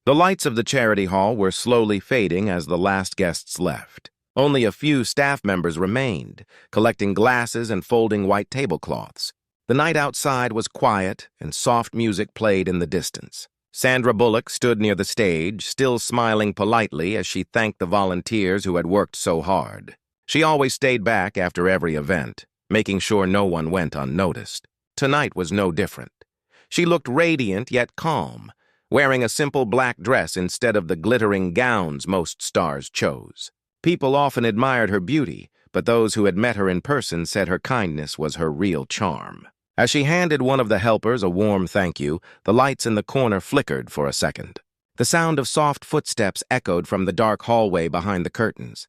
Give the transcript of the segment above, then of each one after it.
The lights of the charity hall were slowly fading as the last guests left. Only a few staff members remained, collecting glasses and folding white tablecloths. The night outside was quiet, and soft music played in the distance. Sandra Bullock stood near the stage, still smiling politely as she thanked the volunteers who had worked so hard. She always stayed back after every event, making sure no one went unnoticed. Tonight was no different. She looked radiant yet calm, wearing a simple black dress instead of the glittering gowns most stars chose. People often admired her beauty, but those who had met her in person said her kindness was her real charm. As she handed one of the helpers a warm thank you, the lights in the corner flickered for a second. The sound of soft footsteps echoed from the dark hallway behind the curtains.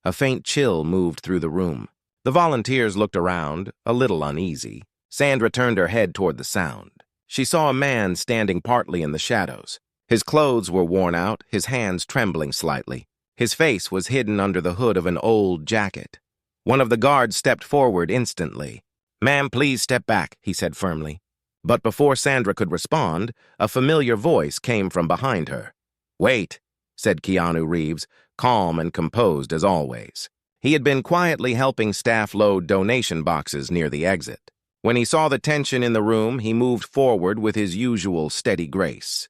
A faint chill moved through the room. The volunteers looked around, a little uneasy. Sandra turned her head toward the sound. She saw a man standing partly in the shadows. His clothes were worn out, his hands trembling slightly. His face was hidden under the hood of an old jacket. One of the guards stepped forward instantly. "Ma'am, please step back," he said firmly. But before Sandra could respond, a familiar voice came from behind her. "Wait," said Keanu Reeves, calm and composed as always. He had been quietly helping staff load donation boxes near the exit. When he saw the tension in the room, he moved forward with his usual steady grace.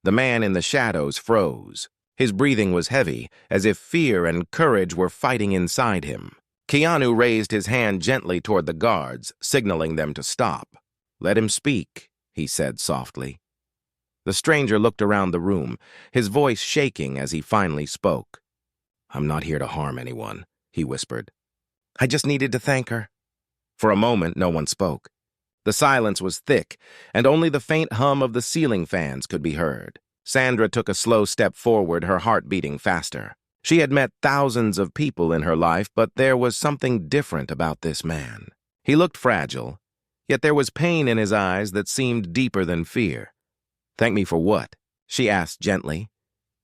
The man in the shadows froze. His breathing was heavy, as if fear and courage were fighting inside him. Keanu raised his hand gently toward the guards, signaling them to stop. "Let him speak," he said softly. The stranger looked around the room, his voice shaking as he finally spoke. "I'm not here to harm anyone," he whispered. "I just needed to thank her." For a moment, no one spoke. The silence was thick, and only the faint hum of the ceiling fans could be heard. Sandra took a slow step forward, her heart beating faster. She had met thousands of people in her life, but there was something different about this man. He looked fragile, yet there was pain in his eyes that seemed deeper than fear. "Thank me for what?" she asked gently.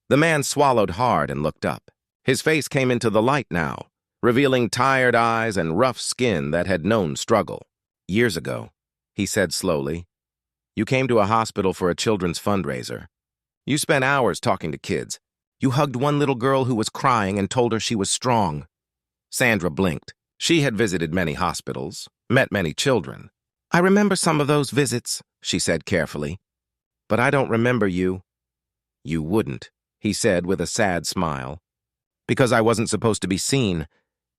The man swallowed hard and looked up. His face came into the light now, revealing tired eyes and rough skin that had known struggle. "Years ago," he said slowly, "you came to a hospital for a children's fundraiser. You spent hours talking to kids. You hugged one little girl who was crying and told her she was strong." Sandra blinked. She had visited many hospitals, met many children. "I remember some of those visits," she said carefully, "but I don't remember you." "You wouldn't," he said with a sad smile, "because I wasn't supposed to be seen.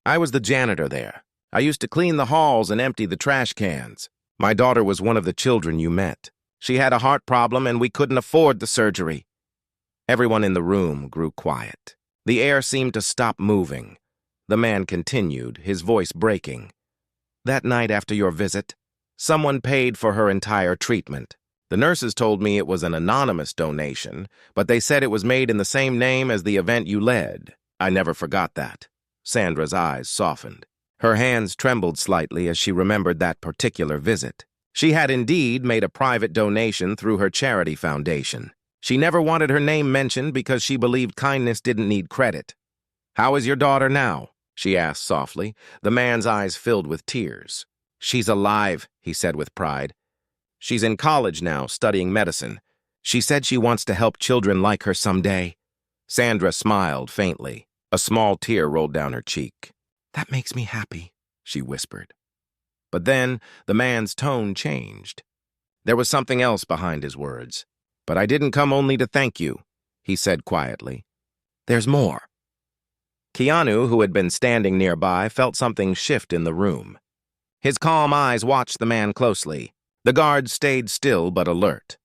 I was the janitor there. I used to clean the halls and empty the trash cans. My daughter was one of the children you met. She had a heart problem and we couldn't afford the surgery." Everyone in the room grew quiet. The air seemed to stop moving. The man continued, his voice breaking. "That night after your visit, someone paid for her entire treatment. The nurses told me it was an anonymous donation, but they said it was made in the same name as the event you led. I never forgot that." Sandra's eyes softened. Her hands trembled slightly as she remembered that particular visit. She had indeed made a private donation through her charity foundation. She never wanted her name mentioned because she believed kindness didn't need credit. "How is your daughter now?" she asked softly. The man's eyes filled with tears. "She's alive," he said with pride. "She's in college now, studying medicine. She said she wants to help children like her someday." Sandra smiled faintly. A small tear rolled down her cheek. "That makes me happy," she whispered. But then the man's tone changed. There was something else behind his words. "But I didn't come only to thank you," he said quietly. "There's more." Keanu, who had been standing nearby, felt something shift in the room. His calm eyes watched the man closely. The guard stayed still but alert.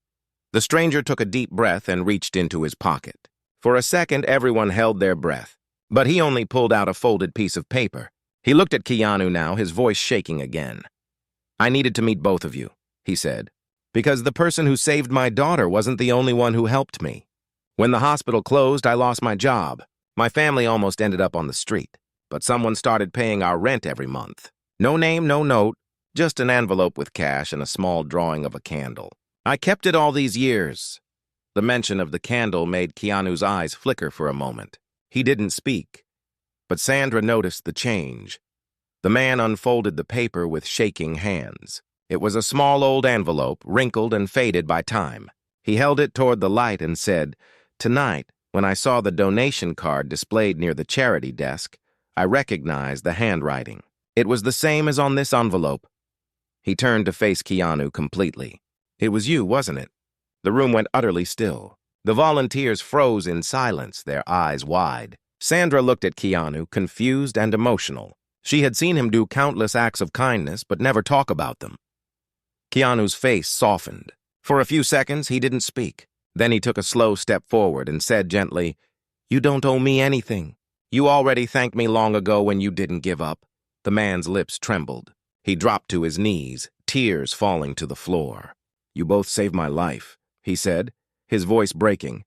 The stranger took a deep breath and reached into his pocket. For a second, everyone held their breath, but he only pulled out a folded piece of paper. He looked at Keanu now, his voice shaking again. "I needed to meet both of you," he said, "because the person who saved my daughter wasn't the only one who helped me. When the hospital closed, I lost my job. My family almost ended up on the street, but someone started paying our rent every month. No name, no note, just an envelope with cash and a small drawing of a candle. I kept it all these years." The mention of the candle made Keanu's eyes flicker for a moment. He didn't speak, but Sandra noticed the change. The man unfolded the paper with shaking hands. It was a small old envelope, wrinkled and faded by time. He held it toward the light and said, "Tonight, when I saw the donation card displayed near the charity desk, I recognized the handwriting. It was the same as on this envelope." He turned to face Keanu completely. "It was you, wasn't it?" The room went utterly still. The volunteers froze in silence, their eyes wide. Sandra looked at Keanu, confused and emotional. She had seen him do countless acts of kindness, but never talk about them. Keanu's face softened. For a few seconds, he didn't speak. Then he took a slow step forward and said gently, "You don't owe me anything. You already thanked me long ago when you didn't give up." The man's lips trembled. He dropped to his knees, tears falling to the floor. "You both saved my life," he said, his voice breaking.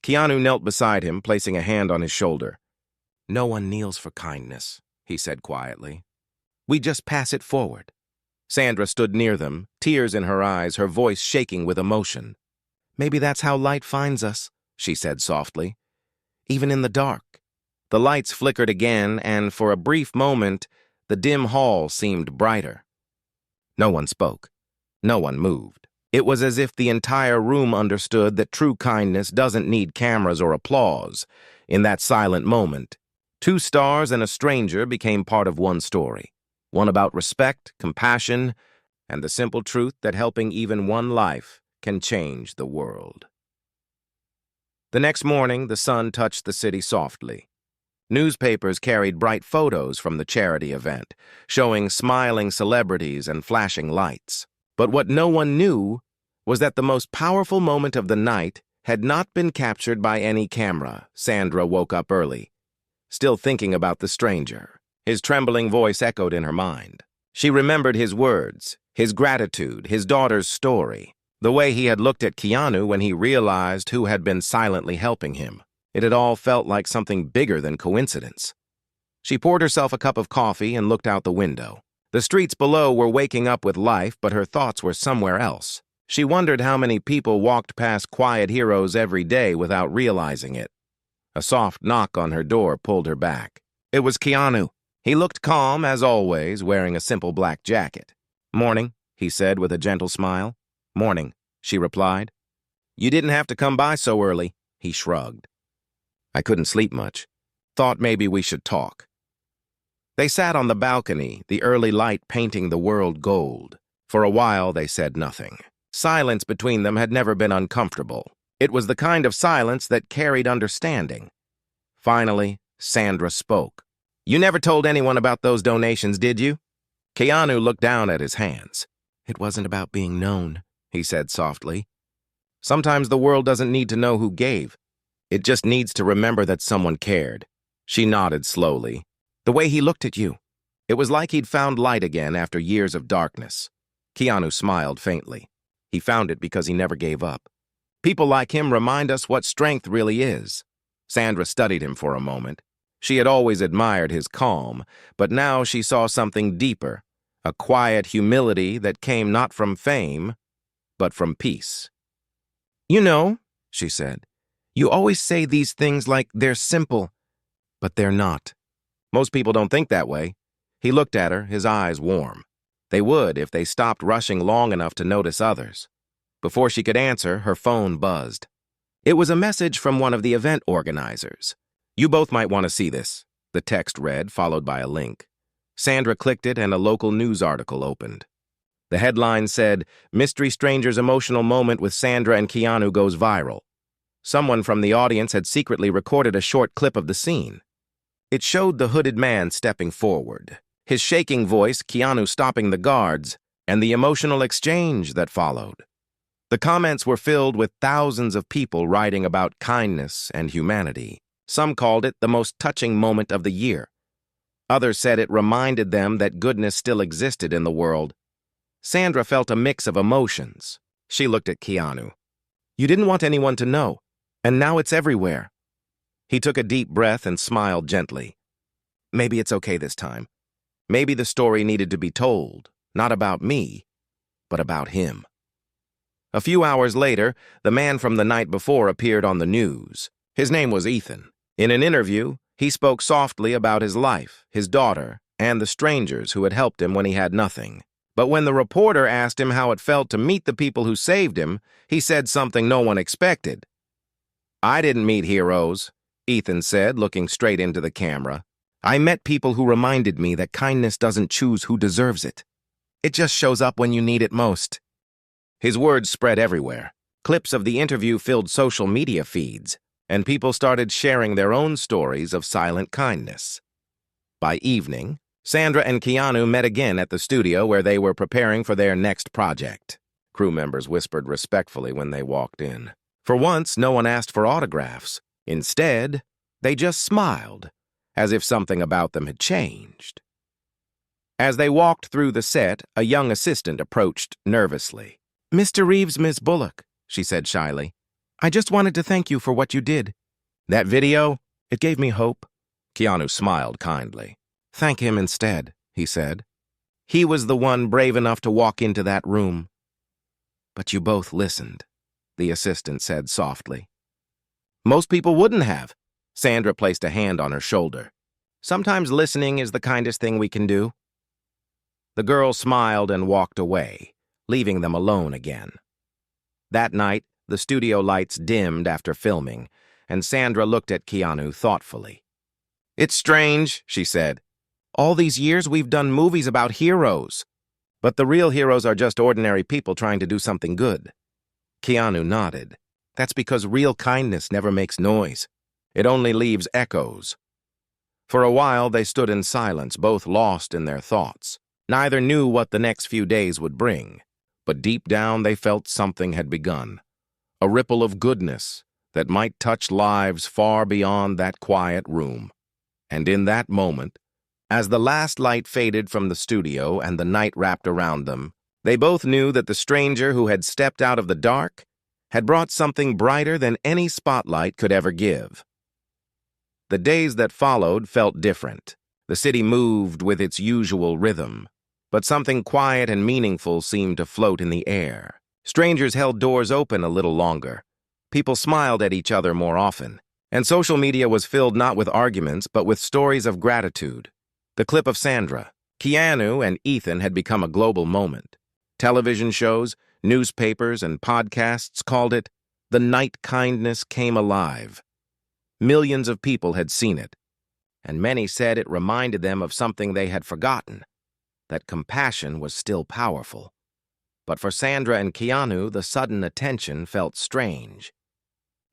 Keanu knelt beside him, placing a hand on his shoulder. "No one kneels for kindness," he said quietly. "We just pass it forward." Sandra stood near them, tears in her eyes, her voice shaking with emotion. "Maybe that's how light finds us," she said softly. "Even in the dark." The lights flickered again, and for a brief moment, the dim hall seemed brighter. No one spoke. No one moved. It was as if the entire room understood that true kindness doesn't need cameras or applause. In that silent moment, two stars and a stranger became part of one story. One about respect, compassion, and the simple truth that helping even one life can change the world. The next morning, the sun touched the city softly. Newspapers carried bright photos from the charity event, showing smiling celebrities and flashing lights. But what no one knew was that the most powerful moment of the night had not been captured by any camera. Sandra woke up early, still thinking about the stranger. His trembling voice echoed in her mind. She remembered his words, his gratitude, his daughter's story, the way he had looked at Keanu when he realized who had been silently helping him. It had all felt like something bigger than coincidence. She poured herself a cup of coffee and looked out the window. The streets below were waking up with life, but her thoughts were somewhere else. She wondered how many people walked past quiet heroes every day without realizing it. A soft knock on her door pulled her back. It was Keanu. He looked calm, as always, wearing a simple black jacket. "Morning," he said with a gentle smile. "Morning," she replied. "You didn't have to come by so early," he shrugged. "I couldn't sleep much. Thought maybe we should talk." They sat on the balcony, the early light painting the world gold. For a while, they said nothing. Silence between them had never been uncomfortable. It was the kind of silence that carried understanding. Finally, Sandra spoke. "You never told anyone about those donations, did you?" Keanu looked down at his hands. "It wasn't about being known," he said softly. "Sometimes the world doesn't need to know who gave. It just needs to remember that someone cared." She nodded slowly. The way he looked at you. It was like he'd found light again after years of darkness. Keanu smiled faintly. He found it because he never gave up. People like him remind us what strength really is. Sandra studied him for a moment. She had always admired his calm, but now she saw something deeper, a quiet humility that came not from fame, but from peace. "You know," she said, "you always say these things like they're simple, but they're not. Most people don't think that way." He looked at her, his eyes warm. They would if they stopped rushing long enough to notice others. Before she could answer, her phone buzzed. It was a message from one of the event organizers. "You both might want to see this," the text read, followed by a link. Sandra clicked it and a local news article opened. The headline said, "Mystery Stranger's Emotional Moment with Sandra and Keanu Goes Viral." Someone from the audience had secretly recorded a short clip of the scene. It showed the hooded man stepping forward, his shaking voice, Keanu stopping the guards, and the emotional exchange that followed. The comments were filled with thousands of people writing about kindness and humanity. Some called it the most touching moment of the year. Others said it reminded them that goodness still existed in the world. Sandra felt a mix of emotions. She looked at Keanu. "You didn't want anyone to know, and now it's everywhere." He took a deep breath and smiled gently. "Maybe it's okay this time. Maybe the story needed to be told, not about me, but about him." A few hours later, the man from the night before appeared on the news. His name was Ethan. In an interview, he spoke softly about his life, his daughter, and the strangers who had helped him when he had nothing. But when the reporter asked him how it felt to meet the people who saved him, he said something no one expected. "I didn't meet heroes," Ethan said, looking straight into the camera. "I met people who reminded me that kindness doesn't choose who deserves it. It just shows up when you need it most." His words spread everywhere. Clips of the interview filled social media feeds, and people started sharing their own stories of silent kindness. By evening, Sandra and Keanu met again at the studio where they were preparing for their next project. Crew members whispered respectfully when they walked in. For once, no one asked for autographs. Instead, they just smiled, as if something about them had changed. As they walked through the set, a young assistant approached nervously. "Mr. Reeves, Miss Bullock," she said shyly. "I just wanted to thank you for what you did." "That video? It gave me hope." Keanu smiled kindly. "Thank him instead," he said. "He was the one brave enough to walk into that room." "But you both listened," the assistant said softly. "Most people wouldn't have." Sandra placed a hand on her shoulder. "Sometimes listening is the kindest thing we can do." The girl smiled and walked away, leaving them alone again. That night, the studio lights dimmed after filming, and Sandra looked at Keanu thoughtfully. "It's strange," she said. "All these years we've done movies about heroes. But the real heroes are just ordinary people trying to do something good." Keanu nodded. "That's because real kindness never makes noise. It only leaves echoes." For a while they stood in silence, both lost in their thoughts. Neither knew what the next few days would bring, but deep down they felt something had begun. A ripple of goodness that might touch lives far beyond that quiet room. And in that moment, as the last light faded from the studio and the night wrapped around them, they both knew that the stranger who had stepped out of the dark had brought something brighter than any spotlight could ever give. The days that followed felt different. The city moved with its usual rhythm, but something quiet and meaningful seemed to float in the air. Strangers held doors open a little longer. People smiled at each other more often, and social media was filled not with arguments but with stories of gratitude. The clip of Sandra, Keanu, and Ethan had become a global moment. Television shows, newspapers, and podcasts called it "The Night Kindness Came Alive." Millions of people had seen it, and many said it reminded them of something they had forgotten, that compassion was still powerful. But for Sandra and Keanu, the sudden attention felt strange.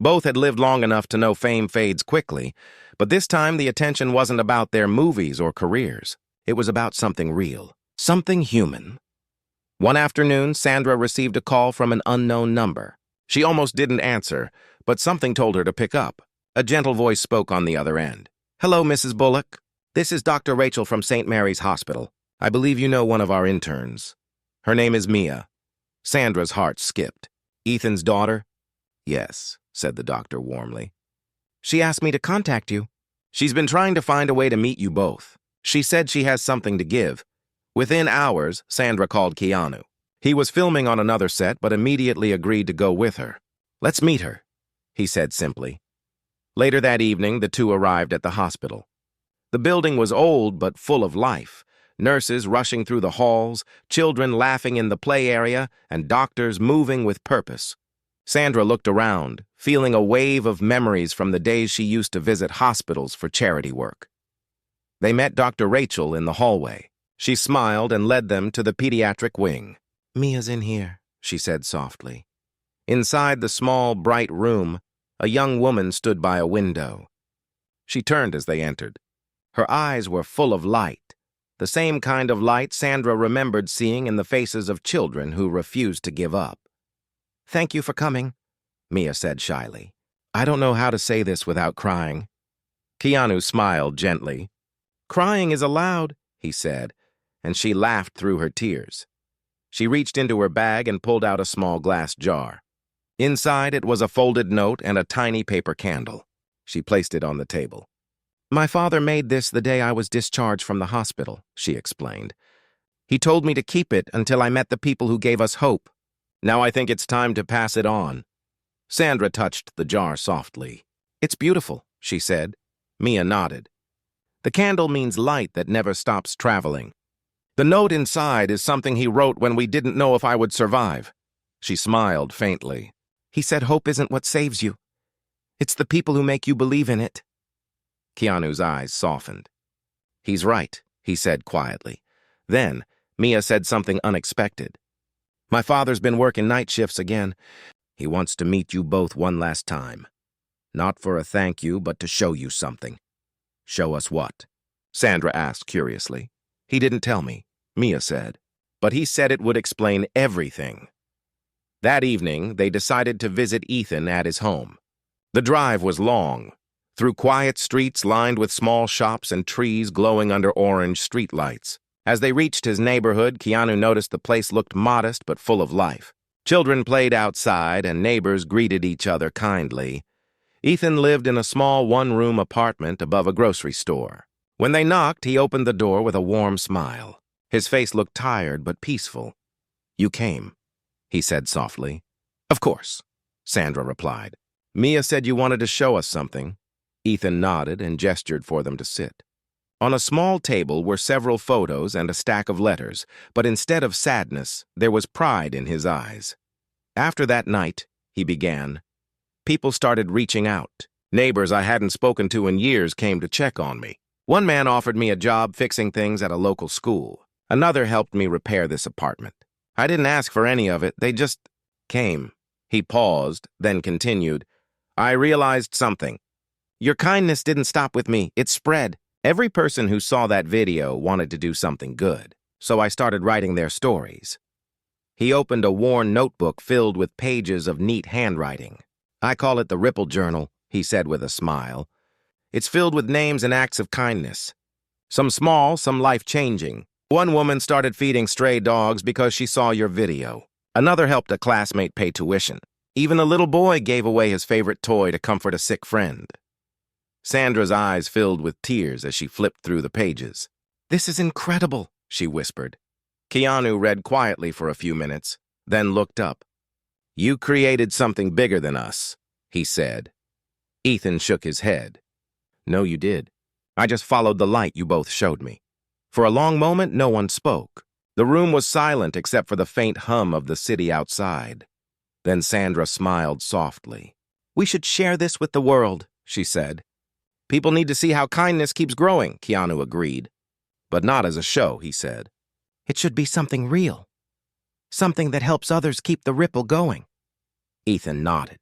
Both had lived long enough to know fame fades quickly, but this time the attention wasn't about their movies or careers. It was about something real, something human. One afternoon, Sandra received a call from an unknown number. She almost didn't answer, but something told her to pick up. A gentle voice spoke on the other end. "Hello, Mrs. Bullock. This is Dr. Rachel from St. Mary's Hospital. I believe you know one of our interns. Her name is Mia." Sandra's heart skipped. "Ethan's daughter?" "Yes," said the doctor warmly. "She asked me to contact you. She's been trying to find a way to meet you both. She said she has something to give." Within hours, Sandra called Keanu. He was filming on another set, but immediately agreed to go with her. "Let's meet her," he said simply. Later that evening, the two arrived at the hospital. The building was old but full of life. Nurses rushing through the halls, children laughing in the play area, and doctors moving with purpose. Sandra looked around, feeling a wave of memories from the days she used to visit hospitals for charity work. They met Dr. Rachel in the hallway. She smiled and led them to the pediatric wing. "Mia's in here," she said softly. Inside the small, bright room, a young woman stood by a window. She turned as they entered. Her eyes were full of light, the same kind of light Sandra remembered seeing in the faces of children who refused to give up. "Thank you for coming," Mia said shyly. "I don't know how to say this without crying." Keanu smiled gently. "Crying is allowed," he said, and she laughed through her tears. She reached into her bag and pulled out a small glass jar. Inside it was a folded note and a tiny paper candle. She placed it on the table. "My father made this the day I was discharged from the hospital," she explained. "He told me to keep it until I met the people who gave us hope. Now I think it's time to pass it on." Sandra touched the jar softly. "It's beautiful," she said. Mia nodded. "The candle means light that never stops traveling. The note inside is something he wrote when we didn't know if I would survive. She smiled faintly. He said hope isn't what saves you. It's the people who make you believe in it. Keanu's eyes softened. He's right, he said quietly. Then, Mia said something unexpected. My father's been working night shifts again. He wants to meet you both one last time. Not for a thank you, but to show you something. Show us what? Sandra asked curiously. He didn't tell me, Mia said. But he said it would explain everything. That evening, they decided to visit Ethan at his home. The drive was long, through quiet streets lined with small shops and trees glowing under orange streetlights. As they reached his neighborhood, Keanu noticed the place looked modest but full of life. Children played outside and neighbors greeted each other kindly. Ethan lived in a small one-room apartment above a grocery store. When they knocked, he opened the door with a warm smile. His face looked tired but peaceful. You came, he said softly. Of course, Sandra replied. Mia said you wanted to show us something. Ethan nodded and gestured for them to sit. On a small table were several photos and a stack of letters, but instead of sadness, there was pride in his eyes. After that night, he began, people started reaching out. Neighbors I hadn't spoken to in years came to check on me. One man offered me a job fixing things at a local school. Another helped me repair this apartment. I didn't ask for any of it, they just came. He paused, then continued, I realized something. Your kindness didn't stop with me, it spread. Every person who saw that video wanted to do something good, so I started writing their stories. He opened a worn notebook filled with pages of neat handwriting. I call it the Ripple Journal, he said with a smile. It's filled with names and acts of kindness. Some small, some life-changing. One woman started feeding stray dogs because she saw your video. Another helped a classmate pay tuition. Even a little boy gave away his favorite toy to comfort a sick friend. Sandra's eyes filled with tears as she flipped through the pages. This is incredible, she whispered. Keanu read quietly for a few minutes, then looked up. You created something bigger than us, he said. Ethan shook his head. No, you did. I just followed the light you both showed me. For a long moment, no one spoke. The room was silent except for the faint hum of the city outside. Then Sandra smiled softly. We should share this with the world, she said. People need to see how kindness keeps growing, Keanu agreed. But not as a show, he said. It should be something real. Something that helps others keep the ripple going. Ethan nodded.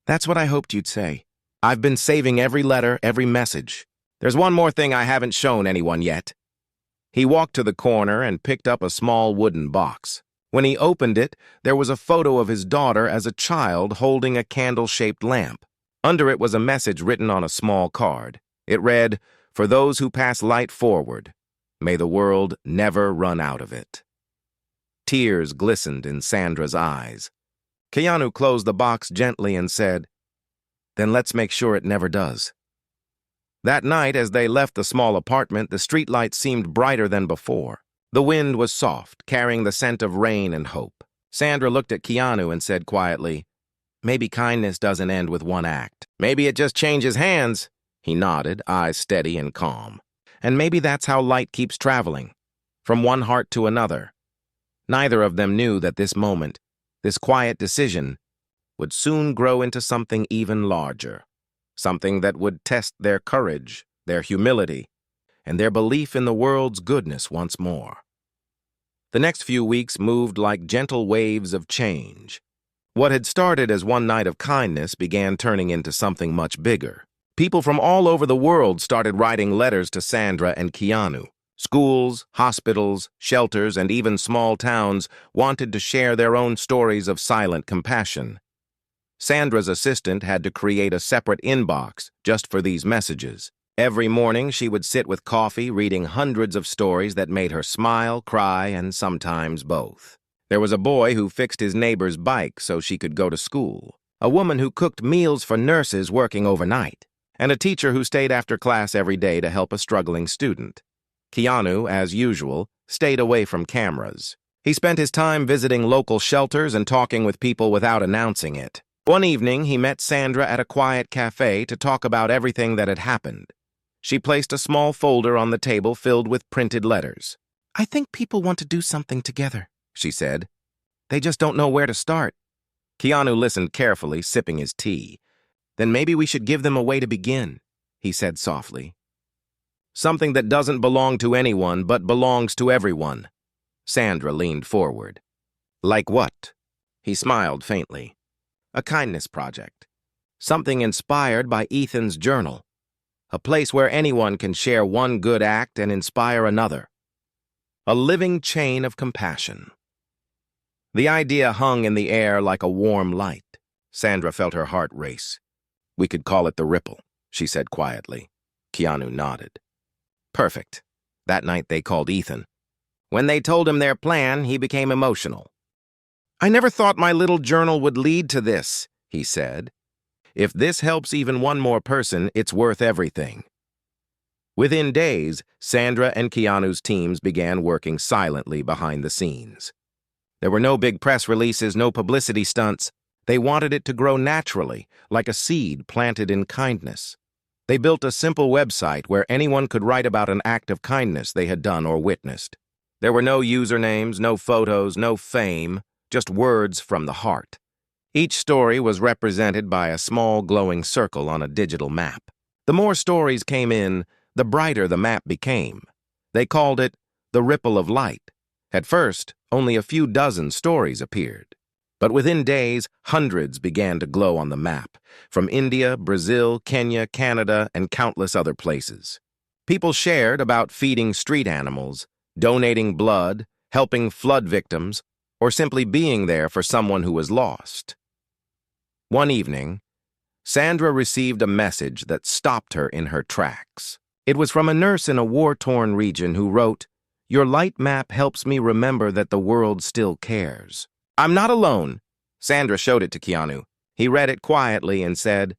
That's what I hoped you'd say. I've been saving every letter, every message. There's one more thing I haven't shown anyone yet. He walked to the corner and picked up a small wooden box. When he opened it, there was a photo of his daughter as a child holding a candle-shaped lamp. Under it was a message written on a small card. It read, For those who pass light forward, may the world never run out of it. Tears glistened in Sandra's eyes. Keanu closed the box gently and said, Then let's make sure it never does. That night, as they left the small apartment, the streetlights seemed brighter than before. The wind was soft, carrying the scent of rain and hope. Sandra looked at Keanu and said quietly, Maybe kindness doesn't end with one act. Maybe it just changes hands. He nodded, eyes steady and calm. And maybe that's how light keeps traveling, from one heart to another. Neither of them knew that this moment, this quiet decision, would soon grow into something even larger. Something that would test their courage, their humility, and their belief in the world's goodness once more. The next few weeks moved like gentle waves of change. What had started as one night of kindness began turning into something much bigger. People from all over the world started writing letters to Sandra and Keanu. Schools, hospitals, shelters, and even small towns wanted to share their own stories of silent compassion. Sandra's assistant had to create a separate inbox just for these messages. Every morning, she would sit with coffee reading hundreds of stories that made her smile, cry, and sometimes both. There was a boy who fixed his neighbor's bike so she could go to school, a woman who cooked meals for nurses working overnight, and a teacher who stayed after class every day to help a struggling student. Keanu, as usual, stayed away from cameras. He spent his time visiting local shelters and talking with people without announcing it. One evening, he met Sandra at a quiet cafe to talk about everything that had happened. She placed a small folder on the table filled with printed letters. I think people want to do something together, she said. They just don't know where to start. Keanu listened carefully, sipping his tea. Then maybe we should give them a way to begin, he said softly. Something that doesn't belong to anyone but belongs to everyone. Sandra leaned forward. Like what? He smiled faintly. A kindness project. Something inspired by Ethan's journal. A place where anyone can share one good act and inspire another. A living chain of compassion. The idea hung in the air like a warm light. Sandra felt her heart race. We could call it the ripple, she said quietly. Keanu nodded. Perfect. That night they called Ethan. When they told him their plan, he became emotional. I never thought my little journal would lead to this, he said. If this helps even one more person, it's worth everything. Within days, Sandra and Keanu's teams began working silently behind the scenes. There were no big press releases, no publicity stunts. They wanted it to grow naturally, like a seed planted in kindness. They built a simple website where anyone could write about an act of kindness they had done or witnessed. There were no usernames, no photos, no fame, just words from the heart. Each story was represented by a small glowing circle on a digital map. The more stories came in, the brighter the map became. They called it the ripple of light. At first, only a few dozen stories appeared. But within days, hundreds began to glow on the map, from India, Brazil, Kenya, Canada, and countless other places. People shared about feeding street animals, donating blood, helping flood victims, or simply being there for someone who was lost. One evening, Sandra received a message that stopped her in her tracks. It was from a nurse in a war-torn region who wrote, "Your light map helps me remember that the world still cares." I'm not alone. Sandra showed it to Keanu. He read it quietly and said,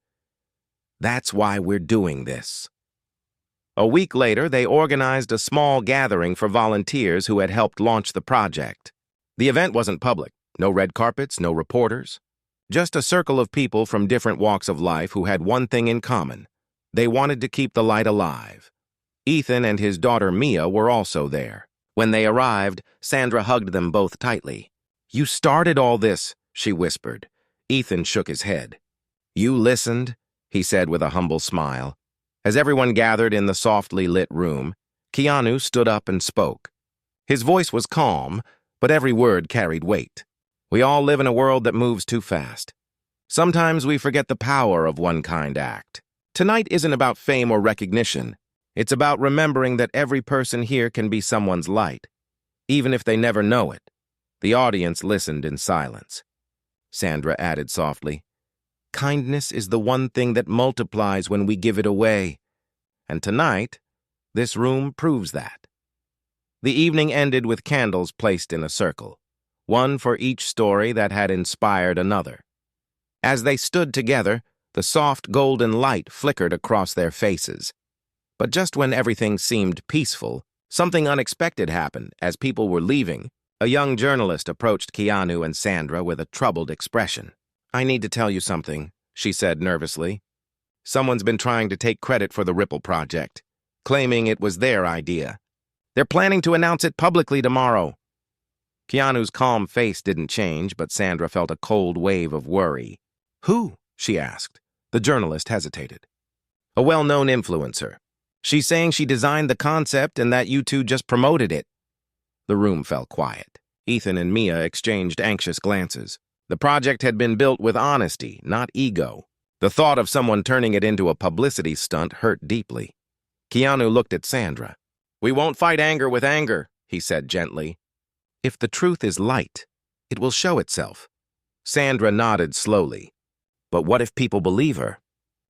That's why we're doing this. A week later, they organized a small gathering for volunteers who had helped launch the project. The event wasn't public. No red carpets, no reporters. Just a circle of people from different walks of life who had one thing in common. They wanted to keep the light alive. Ethan and his daughter Mia were also there. When they arrived, Sandra hugged them both tightly. You started all this, she whispered. Ethan shook his head. You listened, he said with a humble smile. As everyone gathered in the softly lit room, Keanu stood up and spoke. His voice was calm, but every word carried weight. We all live in a world that moves too fast. Sometimes we forget the power of one kind act. Tonight isn't about fame or recognition. It's about remembering that every person here can be someone's light, even if they never know it. The audience listened in silence. Sandra added softly, Kindness is the one thing that multiplies when we give it away. And tonight, this room proves that. The evening ended with candles placed in a circle, one for each story that had inspired another. As they stood together, the soft golden light flickered across their faces. But just when everything seemed peaceful, something unexpected happened. As people were leaving, a young journalist approached Keanu and Sandra with a troubled expression. I need to tell you something, she said nervously. Someone's been trying to take credit for the Ripple project, claiming it was their idea. They're planning to announce it publicly tomorrow. Keanu's calm face didn't change, but Sandra felt a cold wave of worry. Who? She asked. The journalist hesitated. A well-known influencer. She's saying she designed the concept and that you two just promoted it. The room fell quiet. Ethan and Mia exchanged anxious glances. The project had been built with honesty, not ego. The thought of someone turning it into a publicity stunt hurt deeply. Keanu looked at Sandra. We won't fight anger with anger, he said gently. If the truth is light, it will show itself. Sandra nodded slowly. But what if people believe her?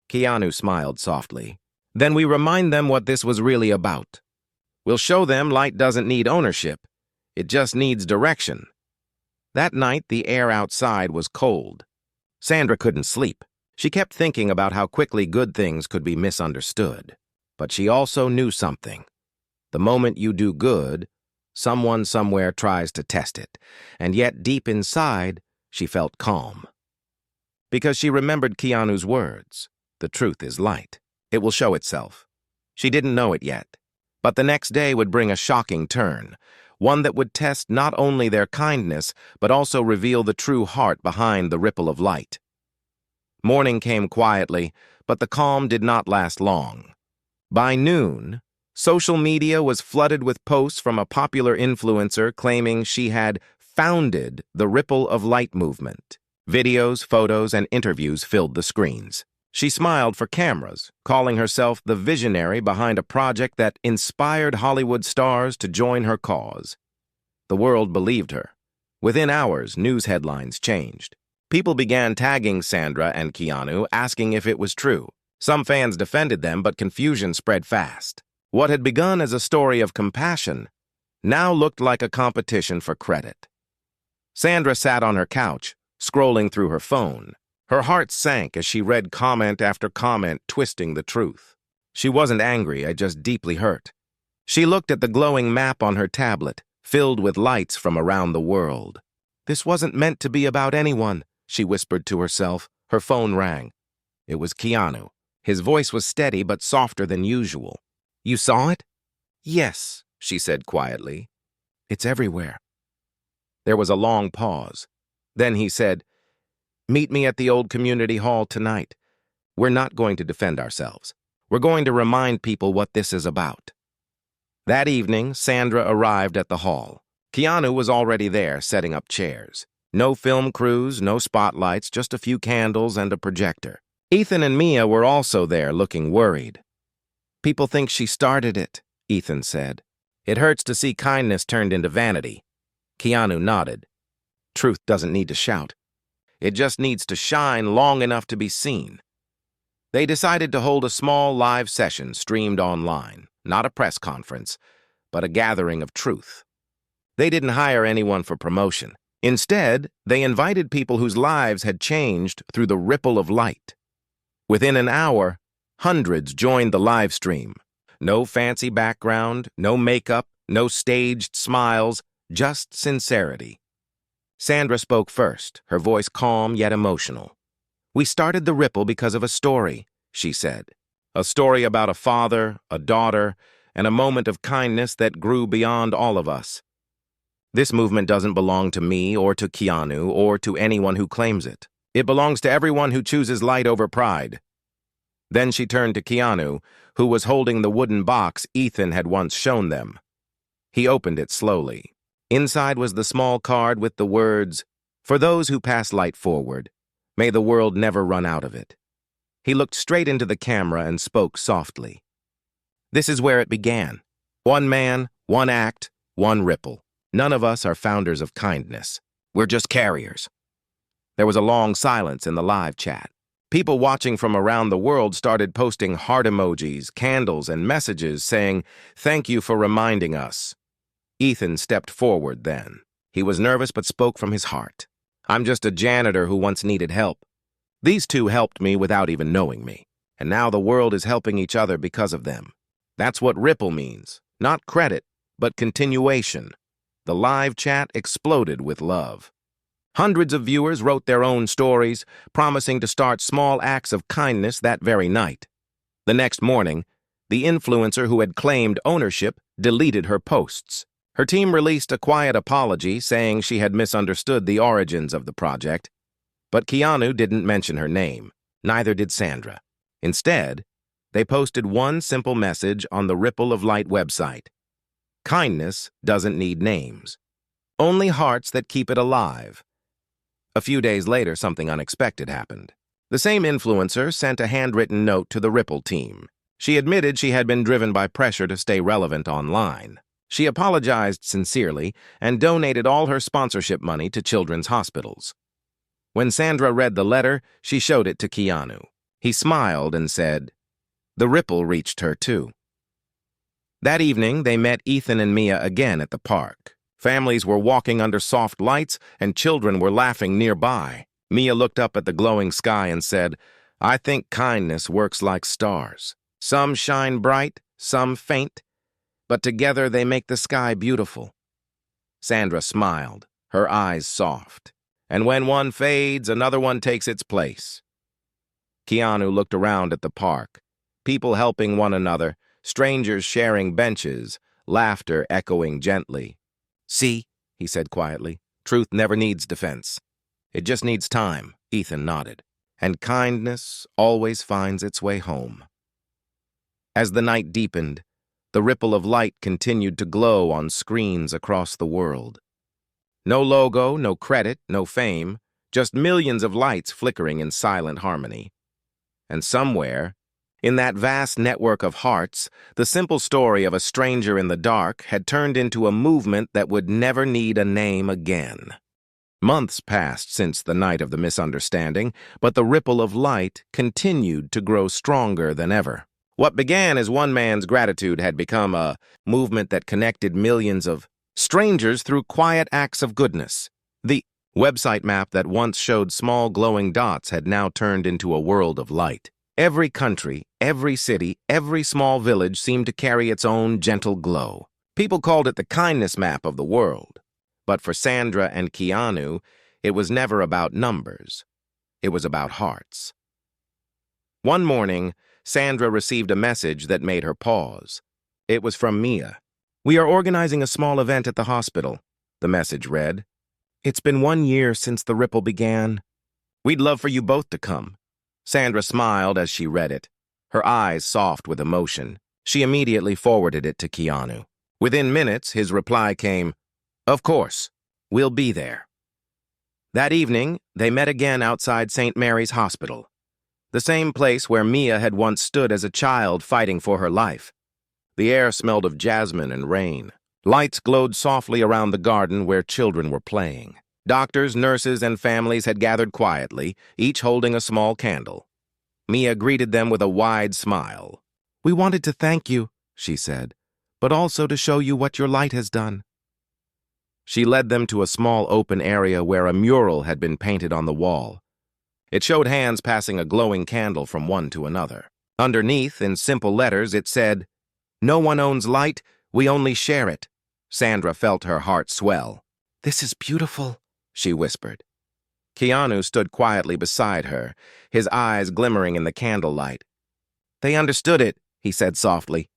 Keanu smiled softly. Then we remind them what this was really about. We'll show them light doesn't need ownership. It just needs direction. That night, the air outside was cold. Sandra couldn't sleep. She kept thinking about how quickly good things could be misunderstood. But she also knew something. The moment you do good, someone somewhere tries to test it. And yet, deep inside, she felt calm. Because she remembered Keanu's words. The truth is light. It will show itself. She didn't know it yet. But the next day would bring a shocking turn, one that would test not only their kindness, but also reveal the true heart behind the ripple of light. Morning came quietly, but the calm did not last long. By noon, social media was flooded with posts from a popular influencer claiming she had founded the Ripple of Light movement. Videos, photos, and interviews filled the screens. She smiled for cameras, calling herself the visionary behind a project that inspired Hollywood stars to join her cause. The world believed her. Within hours, news headlines changed. People began tagging Sandra and Keanu, asking if it was true. Some fans defended them, but confusion spread fast. What had begun as a story of compassion now looked like a competition for credit. Sandra sat on her couch, scrolling through her phone. Her heart sank as she read comment after comment twisting the truth. She wasn't angry, just deeply hurt. She looked at the glowing map on her tablet, filled with lights from around the world. This wasn't meant to be about anyone, she whispered to herself. Her phone rang. It was Keanu. His voice was steady but softer than usual. "You saw it?" "Yes," she said quietly. "It's everywhere." There was a long pause. Then he said, "Meet me at the old community hall tonight. We're not going to defend ourselves. We're going to remind people what this is about." That evening, Sandra arrived at the hall. Keanu was already there, setting up chairs. No film crews, no spotlights, just a few candles and a projector. Ethan and Mia were also there, looking worried. "People think she started it," Ethan said. "It hurts to see kindness turned into vanity." Keanu nodded. "Truth doesn't need to shout. It just needs to shine long enough to be seen." They decided to hold a small live session streamed online, not a press conference, but a gathering of truth. They didn't hire anyone for promotion. Instead, they invited people whose lives had changed through the ripple of light. Within an hour, hundreds joined the live stream. No fancy background, no makeup, no staged smiles, just sincerity. Sandra spoke first, her voice calm yet emotional. "We started the ripple because of a story," she said. "A story about a father, a daughter, and a moment of kindness that grew beyond all of us. This movement doesn't belong to me or to Keanu or to anyone who claims it. It belongs to everyone who chooses light over pride." Then she turned to Keanu, who was holding the wooden box Ethan had once shown them. He opened it slowly. Inside was the small card with the words, "For those who pass light forward, may the world never run out of it." He looked straight into the camera and spoke softly. "This is where it began. One man, one act, one ripple. None of us are founders of kindness. We're just carriers." There was a long silence in the live chat. People watching from around the world started posting heart emojis, candles, and messages saying, "Thank you for reminding us." Ethan stepped forward then. He was nervous but spoke from his heart. "I'm just a janitor who once needed help. These two helped me without even knowing me, and now the world is helping each other because of them. That's what ripple means, not credit, but continuation." The live chat exploded with love. Hundreds of viewers wrote their own stories, promising to start small acts of kindness that very night. The next morning, the influencer who had claimed ownership deleted her posts. Her team released a quiet apology, saying she had misunderstood the origins of the project. But Keanu didn't mention her name. Neither did Sandra. Instead, they posted one simple message on the Ripple of Light website. Kindness doesn't need names. Only hearts that keep it alive. A few days later, something unexpected happened. The same influencer sent a handwritten note to the Ripple team. She admitted she had been driven by pressure to stay relevant online. She apologized sincerely and donated all her sponsorship money to children's hospitals. When Sandra read the letter, she showed it to Keanu. He smiled and said, "The ripple reached her too." That evening, they met Ethan and Mia again at the park. Families were walking under soft lights, and children were laughing nearby. Mia looked up at the glowing sky and said, "I think kindness works like stars. Some shine bright, some faint, but together they make the sky beautiful." Sandra smiled, her eyes soft. "And when one fades, another one takes its place." Keanu looked around at the park, people helping one another, strangers sharing benches, laughter echoing gently. "See," he said quietly, "truth never needs defense. It just needs time," Ethan nodded. "And kindness always finds its way home." As the night deepened, the ripple of light continued to glow on screens across the world. No logo, no credit, no fame, just millions of lights flickering in silent harmony. And somewhere, in that vast network of hearts, the simple story of a stranger in the dark had turned into a movement that would never need a name again. Months passed since the night of the misunderstanding, but the ripple of light continued to grow stronger than ever. What began as one man's gratitude had become a movement that connected millions of strangers through quiet acts of goodness. The website map that once showed small glowing dots had now turned into a world of light. Every country, every city, every small village seemed to carry its own gentle glow. People called it the kindness map of the world. But for Sandra and Keanu, it was never about numbers. It was about hearts. One morning, Sandra received a message that made her pause. It was from Mia. "We are organizing a small event at the hospital," the message read. "It's been 1 year since the ripple began. We'd love for you both to come." Sandra smiled as she read it, her eyes soft with emotion. She immediately forwarded it to Keanu. Within minutes, his reply came, "Of course, we'll be there." That evening, they met again outside St. Mary's Hospital, the same place where Mia had once stood as a child fighting for her life. The air smelled of jasmine and rain. Lights glowed softly around the garden where children were playing. Doctors, nurses, and families had gathered quietly, each holding a small candle. Mia greeted them with a wide smile. "We wanted to thank you," she said, "but also to show you what your light has done." She led them to a small open area where a mural had been painted on the wall. It showed hands passing a glowing candle from one to another. Underneath, in simple letters, it said, "No one owns light, we only share it." Sandra felt her heart swell. "This is beautiful," she whispered. Keanu stood quietly beside her, his eyes glimmering in the candlelight. "They understood it," he said softly.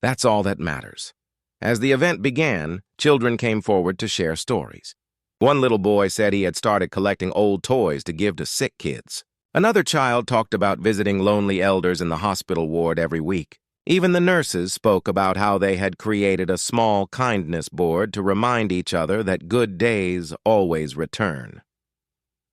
"That's all that matters." As the event began, children came forward to share stories. One little boy said he had started collecting old toys to give to sick kids. Another child talked about visiting lonely elders in the hospital ward every week. Even the nurses spoke about how they had created a small kindness board to remind each other that good days always return.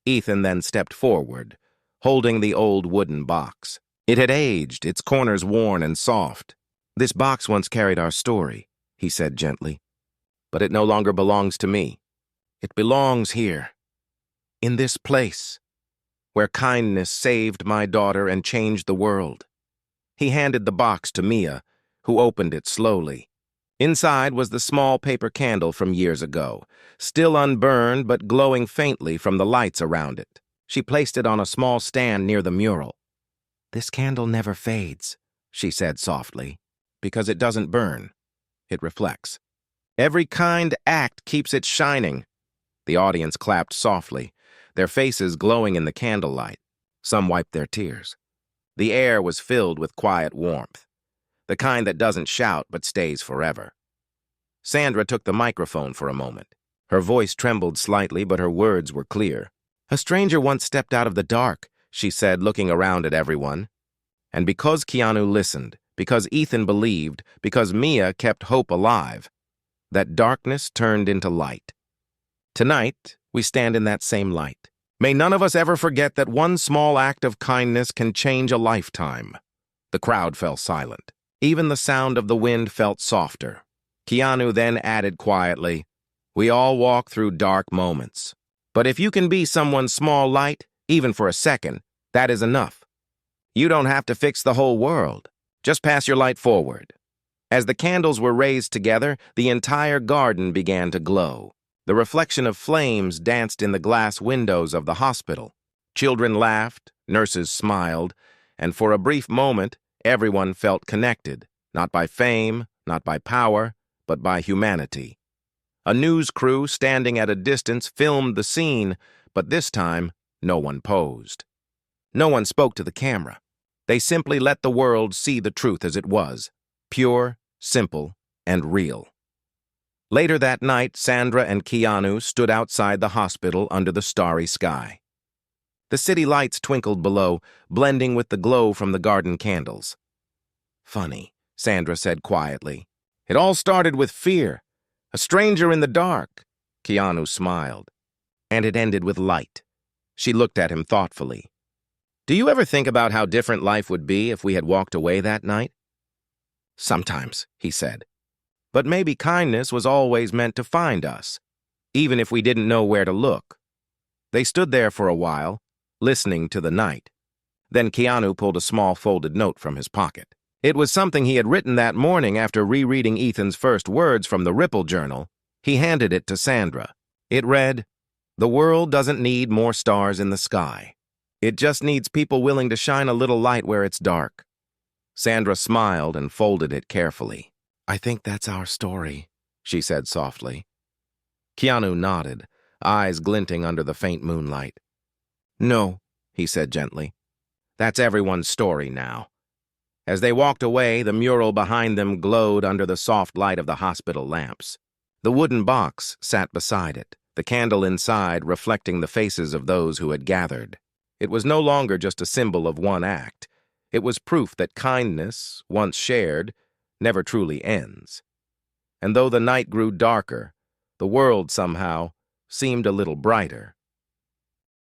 Ethan then stepped forward, holding the old wooden box. It had aged, its corners worn and soft. "This box once carried our story," he said gently, "but it no longer belongs to me. It belongs here, in this place, where kindness saved my daughter and changed the world." He handed the box to Mia, who opened it slowly. Inside was the small paper candle from years ago, still unburned but glowing faintly from the lights around it. She placed it on a small stand near the mural. "This candle never fades," she said softly, "because it doesn't burn. It reflects. Every kind act keeps it shining." The audience clapped softly, their faces glowing in the candlelight. Some wiped their tears. The air was filled with quiet warmth, the kind that doesn't shout but stays forever. Sandra took the microphone for a moment. Her voice trembled slightly, but her words were clear. "A stranger once stepped out of the dark," she said, looking around at everyone. And because Keanu listened, because Ethan believed, because Mia kept hope alive, that darkness turned into light. Tonight, we stand in that same light. May none of us ever forget that one small act of kindness can change a lifetime. The crowd fell silent. Even the sound of the wind felt softer. Keanu then added quietly, "We all walk through dark moments. But if you can be someone's small light, even for a second, that is enough. You don't have to fix the whole world. Just pass your light forward." As the candles were raised together, the entire garden began to glow. The reflection of flames danced in the glass windows of the hospital. Children laughed, nurses smiled, and for a brief moment, everyone felt connected, not by fame, not by power, but by humanity. A news crew standing at a distance filmed the scene, but this time, no one posed. No one spoke to the camera. They simply let the world see the truth as it was. pure, simple, and real. Later that night, Sandra and Keanu stood outside the hospital under the starry sky. The city lights twinkled below, blending with the glow from the garden candles. "Funny," Sandra said quietly. "It all started with fear. A stranger in the dark." Keanu smiled. "And it ended with light." She looked at him thoughtfully. "Do you ever think about how different life would be if we had walked away that night?" "Sometimes," he said. "But maybe kindness was always meant to find us, even if we didn't know where to look." They stood there for a while, listening to the night. Then Keanu pulled a small folded note from his pocket. It was something he had written that morning after rereading Ethan's first words from the Ripple Journal. He handed it to Sandra. It read, "The world doesn't need more stars in the sky. It just needs people willing to shine a little light where it's dark." Sandra smiled and folded it carefully. "I think that's our story," she said softly. Keanu nodded, eyes glinting under the faint moonlight. "No," he said gently. "That's everyone's story now." As they walked away, the mural behind them glowed under the soft light of the hospital lamps. The wooden box sat beside it, the candle inside reflecting the faces of those who had gathered. It was no longer just a symbol of one act. It was proof that kindness, once shared, never truly ends. And though the night grew darker, the world somehow seemed a little brighter.